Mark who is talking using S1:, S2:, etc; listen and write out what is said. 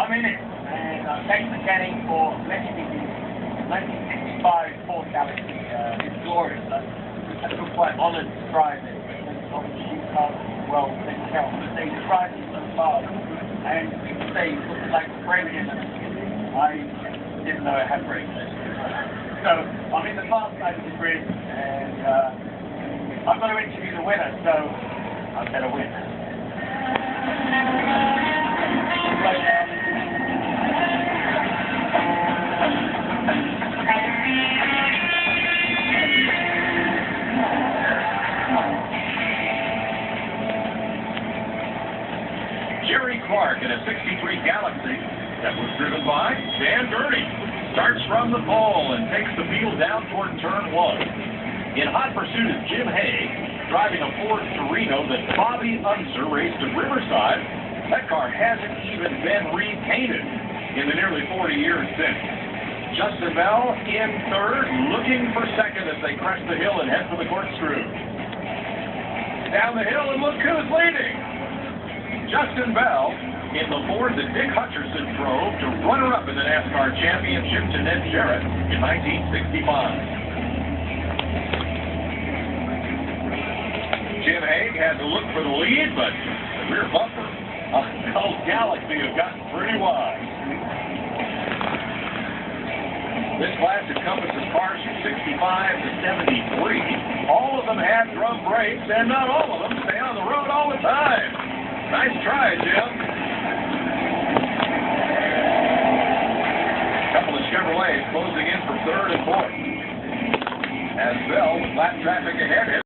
S1: I'm in it, and I'm thanks to Kenny for letting me do 1965 Ford Galaxy. It's glorious. I feel quite honoured to drive it. Obviously, you can't well tell, but they drive it so far, and they look like brakes. I didn't know it had brakes. So I'm in the fast side of the grid, and I've got to interview the winner, so I better win.
S2: Jerry Clark in a 63 Galaxy that was driven by Dan Gurney. Starts from the pole and takes the field down toward turn 1. In hot pursuit is Jim Haig, driving a Ford Torino that Bobby Unser raced at Riverside. That car hasn't even been repainted in the nearly 40 years since. Justin Bell in third, looking for second as they crest the hill and head for the corkscrew. Down the hill, and look who's leading. Justin Bell in the Ford that Dick Hutcherson drove to runner-up in the NASCAR Championship to Ned Jarrett in 1965. Jim Haig had to look for the lead, but the rear bumper of Bell's Galaxy have gotten pretty wide. This class encompasses cars from 65 to 73. All of them have drum brakes, and not all of them stay on the road all the time. Nice try, Jim. A couple of Chevrolets closing in for third and fourth. As Bell, with lap traffic ahead.